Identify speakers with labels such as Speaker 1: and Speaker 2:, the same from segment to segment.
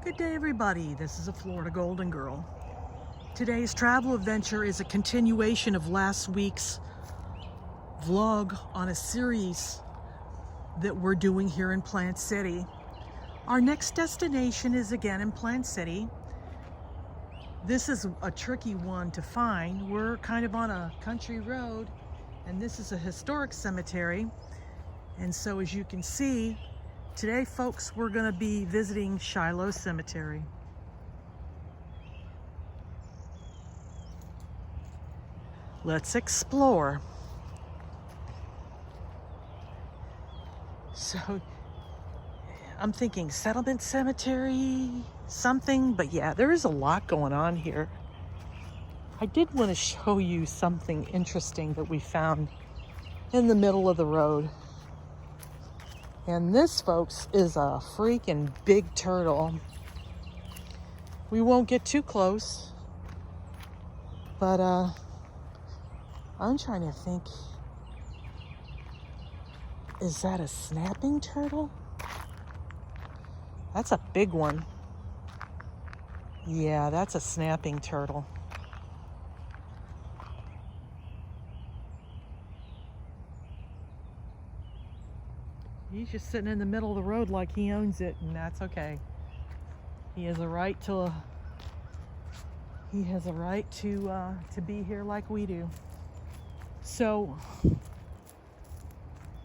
Speaker 1: Good day, everybody. This is a Florida Golden Girl. Today's travel adventure is a continuation of last week's vlog on a series that we're doing here in Plant City. Our next destination is again in Plant City. This is a tricky one to find. We're kind of on a country road, and this is a historic cemetery. And so as you can see, today, folks, we're going to be visiting Shiloh Cemetery. Let's explore. So, I'm thinking settlement cemetery, something, but yeah, there is a lot going on here. I did want to show you something interesting that we found in the middle of the road. And this, folks, is a freaking big turtle. We won't get too close, but I'm trying to think, is that a snapping turtle? That's a big one. Yeah, that's a snapping turtle. He's just sitting in the middle of the road like he owns it, and that's okay. He has a right to be here like we do. So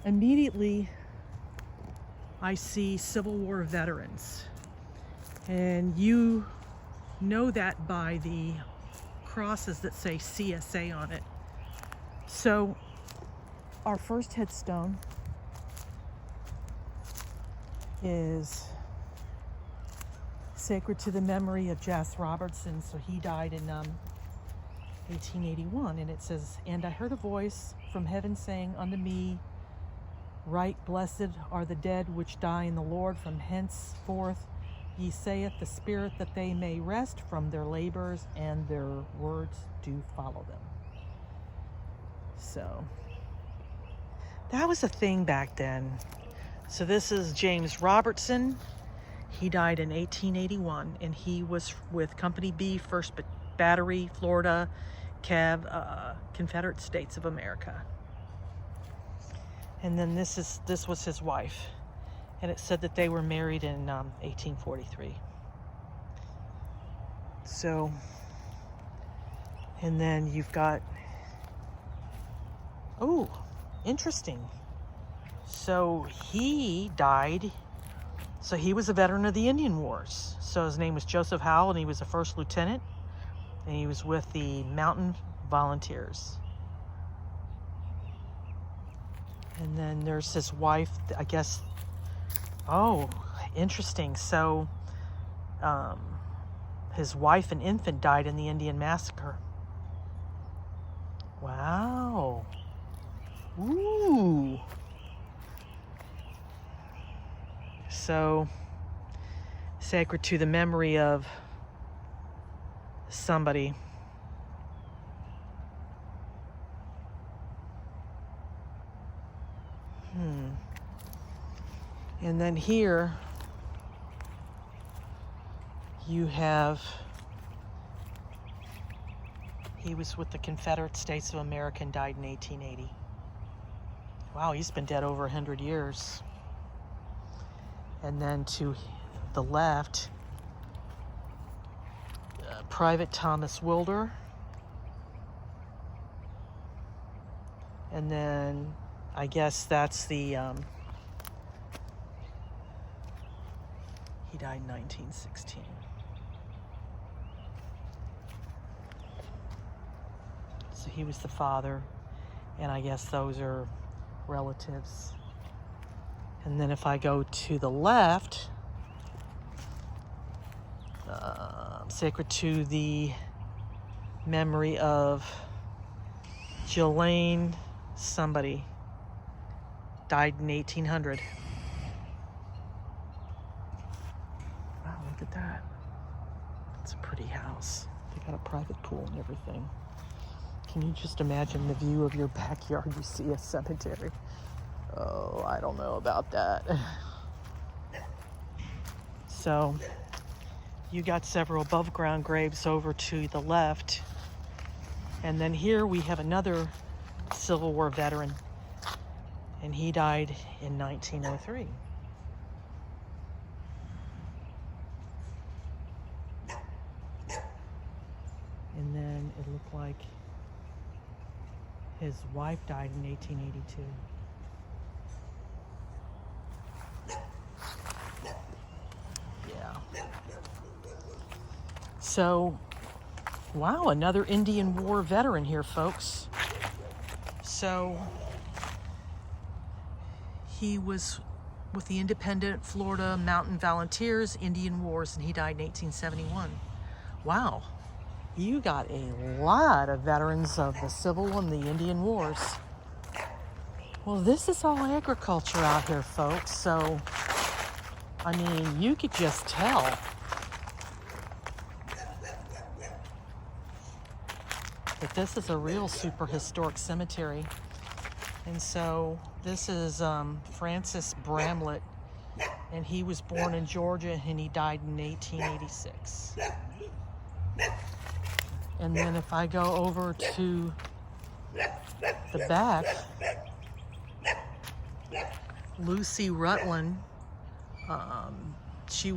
Speaker 1: immediately I see Civil War veterans, and you know that by the crosses that say CSA on it. So our first headstone is sacred to the memory of Jas Robertson. So he died in 1881, and it says, "And I heard a voice from heaven saying unto me, Right blessed are the dead which die in the Lord. From henceforth ye saith the Spirit, that they may rest from their labors, and their words do follow them." So that was a thing back then. So this is James Robertson. He died in 1881, and he was with Company B, 1st Battery, Florida, Confederate States of America. And then this was his wife, and it said that they were married in 1843. So, and then you've got, oh, interesting. So he died, so he was a veteran of the Indian Wars. So his name was Joseph Howell, and he was a first lieutenant, and he was with the Mountain Volunteers. And then there's his wife, I guess. Oh, interesting. So his wife and infant died in the Indian Massacre. Wow. Ooh. So, sacred to the memory of somebody. And then here you have, he was with the Confederate States of America and died in 1880. Wow, he's been dead over 100 years. And then to the left, Private Thomas Wilder. And then I guess that's the, he died in 1916. So he was the father, and I guess those are relatives. And then if I go to the left, sacred to the memory of Jelaine somebody, died in 1800. Wow, look at that. It's a pretty house. They got a private pool and everything. Can you just imagine the view of your backyard? You see a cemetery. Oh, I don't know about that. So You got several above ground graves over to the left. And then here we have another Civil War veteran, and he died in 1903. And then it looked like his wife died in 1882. Yeah. So, wow, another Indian War veteran here, folks. So, he was with the Independent Florida Mountain Volunteers, Indian Wars, and he died in 1871. Wow. You got a lot of veterans of the Civil and the Indian Wars. Well, this is all agriculture out here, folks. So, I mean, you could just tell. That this is a real super historic cemetery. And so, this is Francis Bramlett. And he was born in Georgia and he died in 1886. And then if I go over to the back, Lucy Rutland, she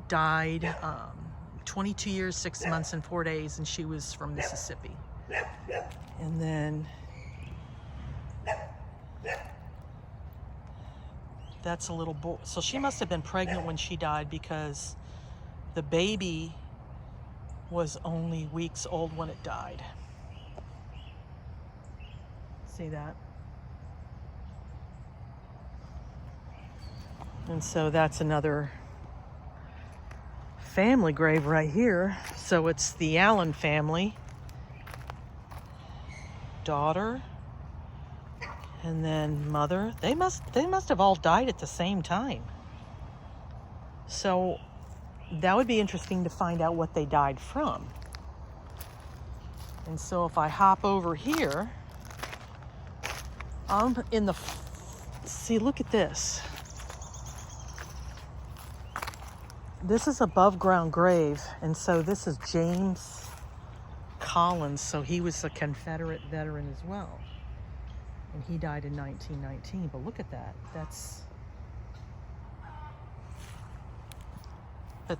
Speaker 1: died 22 years, 6 months, and 4 days, and she was from Mississippi. And then that's a little boy. So she must have been pregnant when she died because the baby was only weeks old when it died. See that? And so that's another family grave right here. So it's the Allen family. Daughter. And then mother. They must have all died at the same time. So that would be interesting to find out what they died from. And so if I hop over here, I'm in the, see, look at this. This is above ground grave. And so this is James Collins. So he was a Confederate veteran as well. And he died in 1919. But look at that. But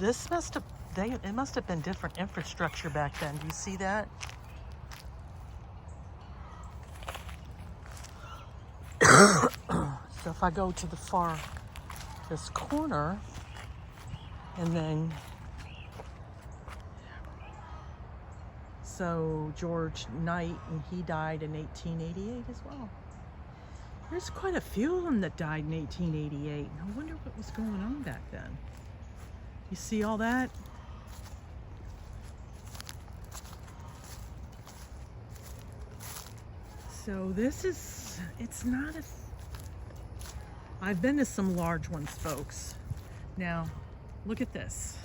Speaker 1: this must have, it must have been different infrastructure back then. Do you see that? So if I go to the far, this corner, and then, so George Knight, and he died in 1888 as well. There's quite a few of them that died in 1888. I wonder what was going on back then. You see all that? So this is, it's not as, I've been to some large ones, folks. Now, look at this.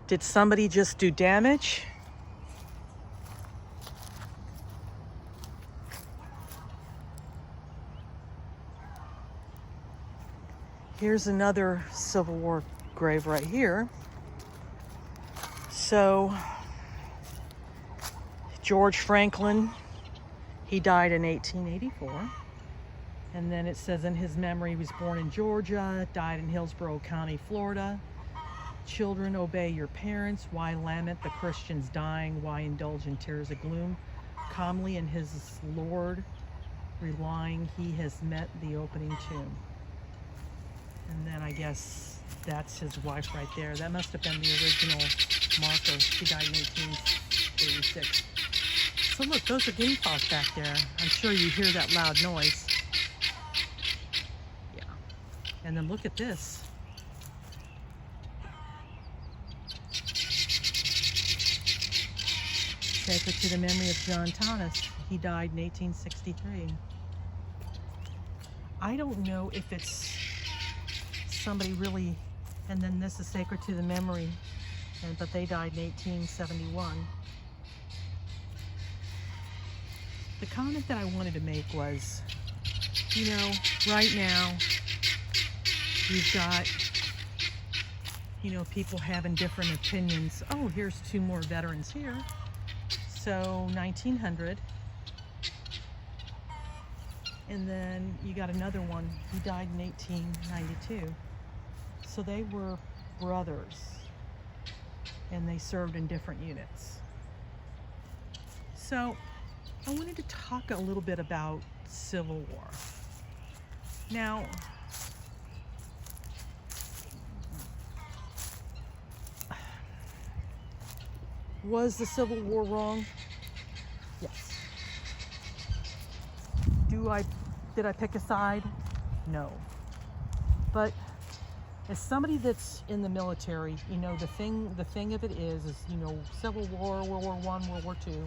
Speaker 1: Did somebody just do damage? Here's another Civil War grave right here. So, George Franklin, he died in 1884. And then it says in his memory, he was born in Georgia, died in Hillsborough County, Florida. Children, obey your parents. Why lament the Christians dying? Why indulge in tears of gloom? Calmly in his Lord relying, he has met the opening tomb. And then I guess that's his wife right there. That must have been the original marker. She died in 1886. So look, those are guinea fowls back there. I'm sure you hear that loud noise. Yeah. And then look at this. Sacred to the memory of John Thomas. He died in 1863. I don't know if it's somebody really, and then this is sacred to the memory, but they died in 1871. The comment that I wanted to make was, you know, right now you've got you know, people having different opinions. Oh, here's two more veterans here. So 1900. And then you got another one. He died in 1892. So they were brothers, and they served in different units. So I wanted to talk a little bit about Civil War. Now, was the Civil War wrong? Yes. Did I pick a side? No. But as somebody that's in the military, you know, the thing of it is, you know, Civil War, World War I, World War II,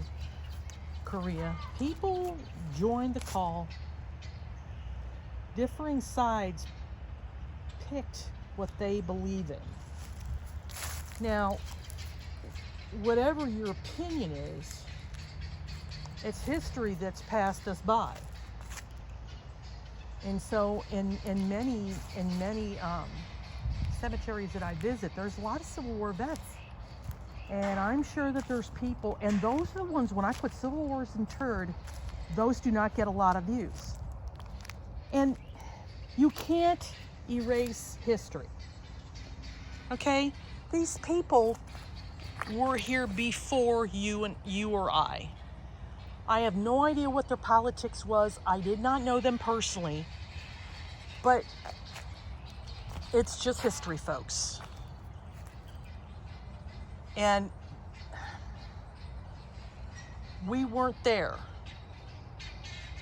Speaker 1: Korea, people joined the call. Differing sides picked what they believe in. Now, whatever your opinion is, it's history that's passed us by. And so in many cemeteries that I visit, there's a lot of Civil War vets. And I'm sure that there's people, and those are the ones, when I put Civil Wars interred, those do not get a lot of views. And you can't erase history. Okay? These people were here before you or I. I have no idea what their politics was. I did not know them personally. But it's just history, folks. And we weren't there.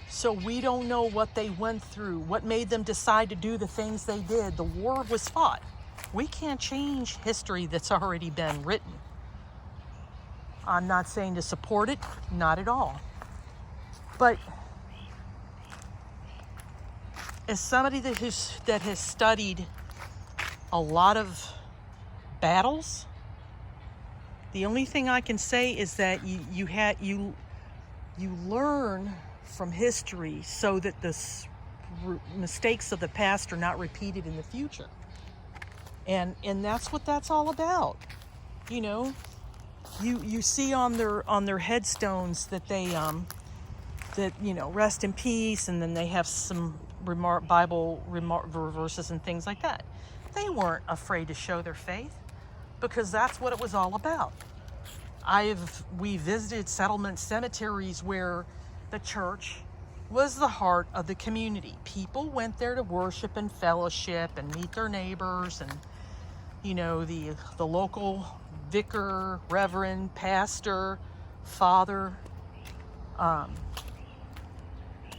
Speaker 1: So we don't know what they went through, what made them decide to do the things they did. The war was fought. We can't change history that's already been written. I'm not saying to support it, not at all. But as somebody that has studied a lot of battles, the only thing I can say is that you learn from history so that the mistakes of the past are not repeated in the future. And that's what that's all about. You know, you see on their headstones that they that, you know, rest in peace, and then they have some Bible verses and things like that. They weren't afraid to show their faith because that's what it was all about. We visited settlement cemeteries where the church was the heart of the community. People went there to worship and fellowship and meet their neighbors, and, you know, the local vicar, reverend, pastor, father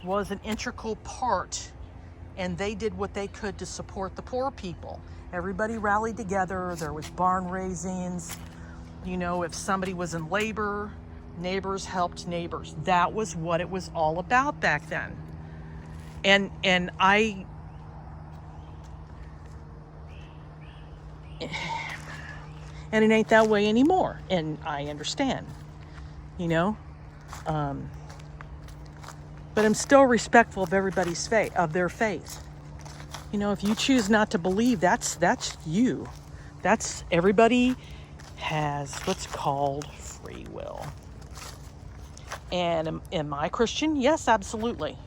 Speaker 1: was an integral part, and they did what they could to support the poor people. Everybody rallied together. There was barn raisings. You know, if somebody was in labor, neighbors helped neighbors. That was what it was all about back then. And it ain't that way anymore. And I understand, you know. But I'm still respectful of everybody's faith, of their faith. You know, if you choose not to believe, that's you. That's everybody has what's called free will. And am I Christian? Yes, absolutely.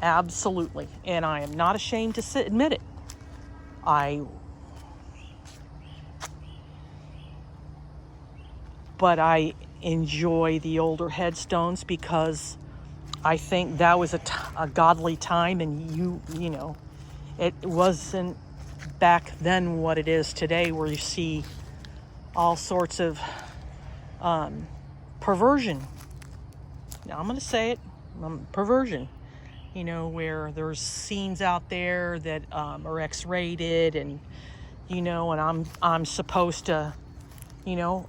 Speaker 1: Absolutely. And I am not ashamed to admit it. But I enjoy the older headstones because I think that was a godly time, and you know, it wasn't back then what it is today, where you see all sorts of perversion. Now I'm going to say it, perversion. You know, where there's scenes out there that are X-rated, and you know, and I'm supposed to, you know,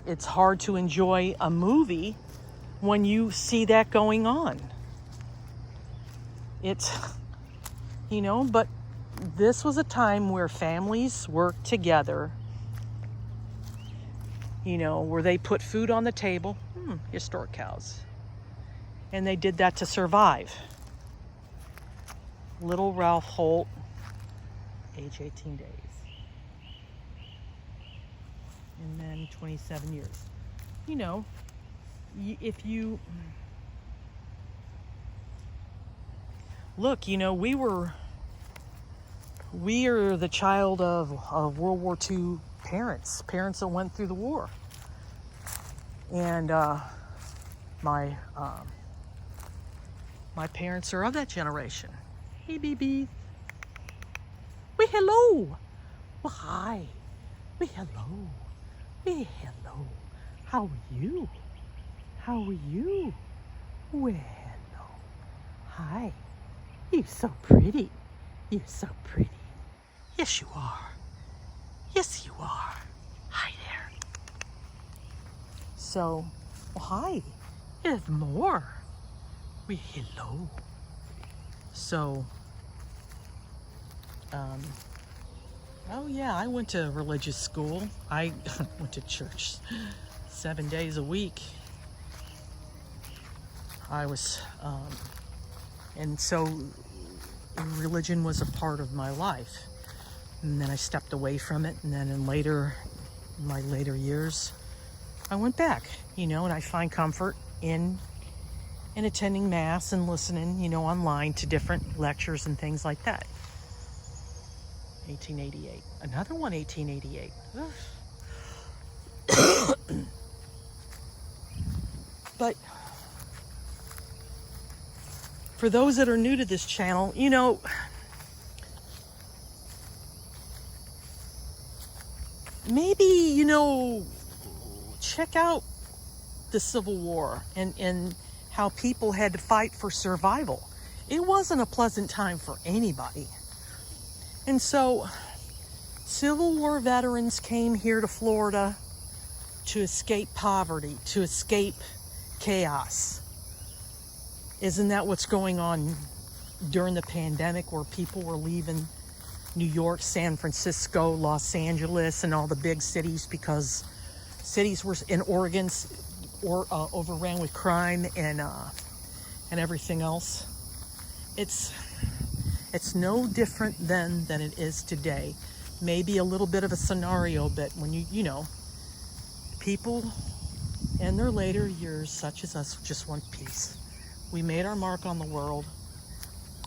Speaker 1: it's hard to enjoy a movie when you see that going on. It's, you know, but this was a time where families worked together, you know, where they put food on the table, historic cows, and they did that to survive. Little Ralph Holt, age 18 days. and then 27 years. You know, if you look, you know, we are the child of World War II parents that went through the war. And my parents are of that generation. Hey, BB. We hello. Well, hi. We hello. We hello. How are you? How are you? Well, hello. Hi. You're so pretty. You're so pretty. Yes, you are. Yes, you are. Hi there. So, well, hi. There's more. We hello. So, oh yeah, I went to religious school. I went to church 7 days a week. I was, and so religion was a part of my life. And then I stepped away from it, and then in my later years, I went back, you know, and I find comfort in attending mass and listening, you know, online to different lectures and things like that. 1888. Another one, 1888. But for those that are new to this channel, you know, maybe, you know, check out the Civil War and how people had to fight for survival. It wasn't a pleasant time for anybody. And so Civil War veterans came here to Florida to escape poverty, to escape chaos. Isn't that what's going on during the pandemic, where people were leaving New York, San Francisco, Los Angeles, and all the big cities because cities were in Oregon or overran with crime and everything else? It's no different then than it is today. Maybe a little bit of a scenario, but when you know, people in their later years, such as us, just want peace. We made our mark on the world,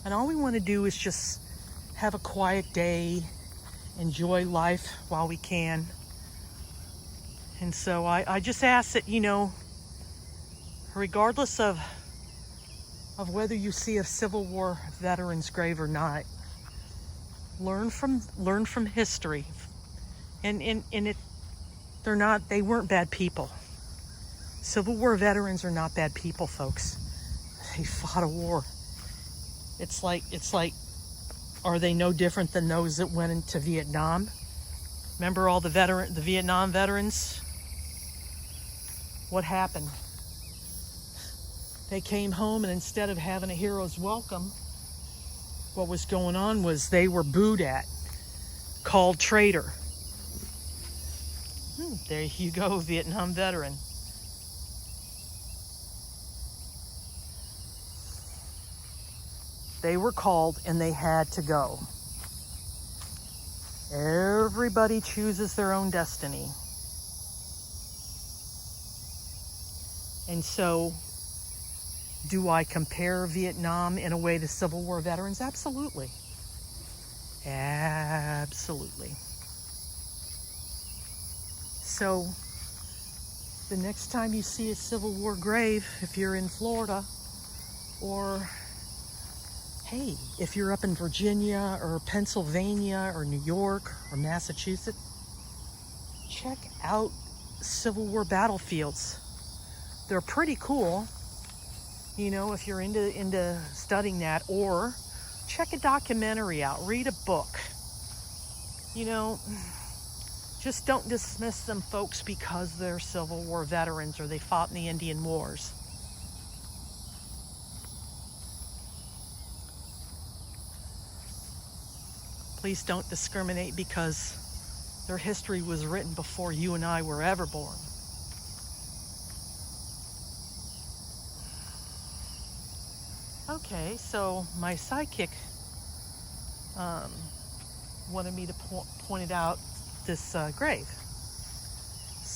Speaker 1: and all we want to do is just have a quiet day, enjoy life while we can. And so I just ask that, you know, regardless of whether you see a Civil War veteran's grave or not, learn from history. And they weren't bad people. Civil War veterans are not bad people, folks. They fought a war. It's like, are they no different than those that went into Vietnam? Remember all the Vietnam veterans? What happened? They came home, and instead of having a hero's welcome, what was going on was they were booed at, called traitor. There you go, Vietnam veteran. They were called and they had to go. Everybody chooses their own destiny. And so, do I compare Vietnam in a way to Civil War veterans? Absolutely. Absolutely. So, the next time you see a Civil War grave, if you're in Florida, or hey, if you're up in Virginia or Pennsylvania or New York or Massachusetts, check out Civil War battlefields. They're pretty cool, you know, if you're into studying that, or check a documentary out, read a book. You know, just don't dismiss them folks because they're Civil War veterans or they fought in the Indian Wars. Please don't discriminate because their history was written before you and I were ever born. Okay, so my sidekick wanted me to point out this grave.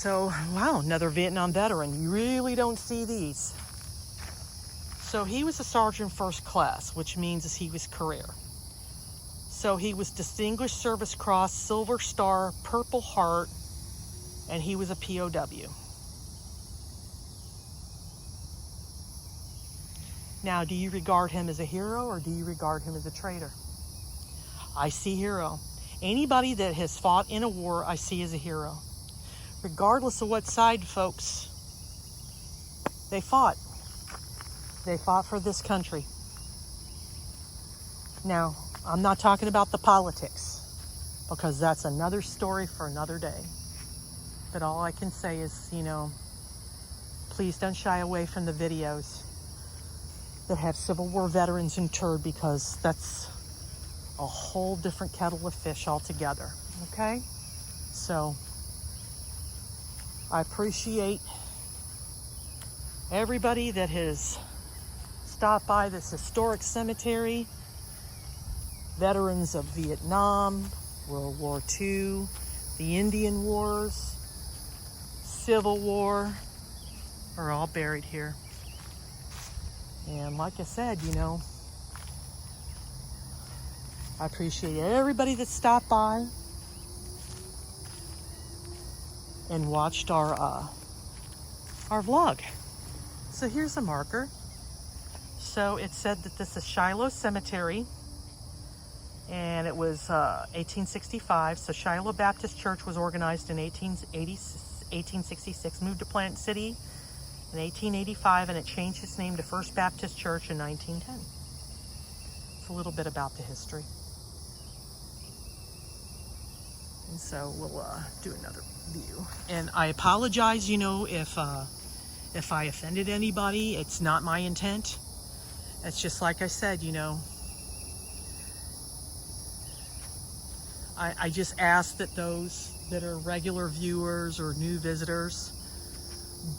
Speaker 1: So, wow, another Vietnam veteran. You really don't see these. So he was a sergeant first class, which means he was career. So he was Distinguished Service Cross, Silver Star, Purple Heart, and he was a POW. Now, do you regard him as a hero or do you regard him as a traitor? I see hero. Anybody that has fought in a war, I see as a hero. Regardless of what side, folks, they fought. They fought for this country. Now, I'm not talking about the politics, because that's another story for another day. But all I can say is, please don't shy away from the videos that have Civil War veterans interred, because that's a whole different kettle of fish altogether, okay? So, I appreciate everybody that has stopped by this historic cemetery. Veterans of Vietnam, World War II, the Indian Wars, Civil War are all buried here. And like I said, I appreciate everybody that stopped by and watched our vlog. So here's a marker. So it said that this is Shiloh Cemetery, and it was 1865. So Shiloh Baptist Church was organized in 1866, moved to Plant City in 1885, and it changed its name to First Baptist Church in 1910. It's a little bit about the history. And so we'll do another view. And I apologize, if I offended anybody. It's not my intent. It's just like I said, I just ask that those that are regular viewers or new visitors,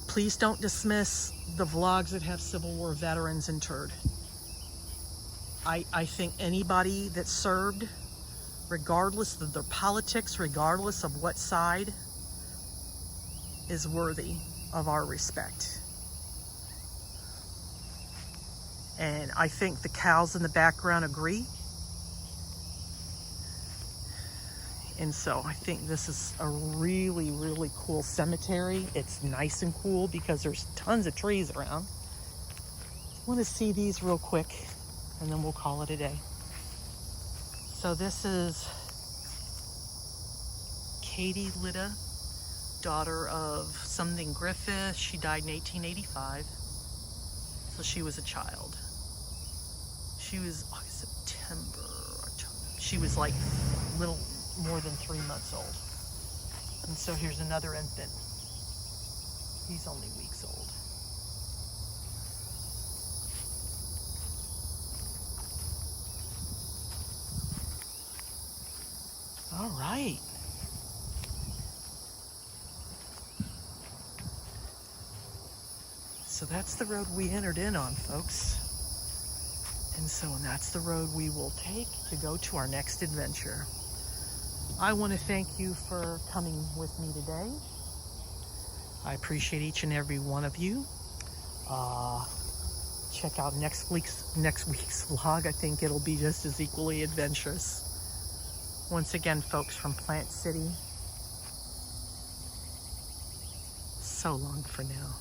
Speaker 1: please don't dismiss the vlogs that have Civil War veterans interred. I think anybody that served, regardless of their politics, regardless of what side, is worthy of our respect. And I think the cows in the background agree. And so I think this is a really, really cool cemetery. It's nice and cool because there's tons of trees around. I want to see these real quick, and then we'll call it a day. So this is Katie Litta, daughter of something Griffith. She died in 1885. So she was a child. She was September, October. She was like little more than 3 months old. And so here's another infant. He's only weeks old. All right. So that's the road we entered in on, folks. And that's the road we will take to go to our next adventure. I want to thank you for coming with me today. I appreciate each and every one of you. Check out next week's vlog. I think it'll be just as equally adventurous. Once again, folks, from Plant City, so long for now.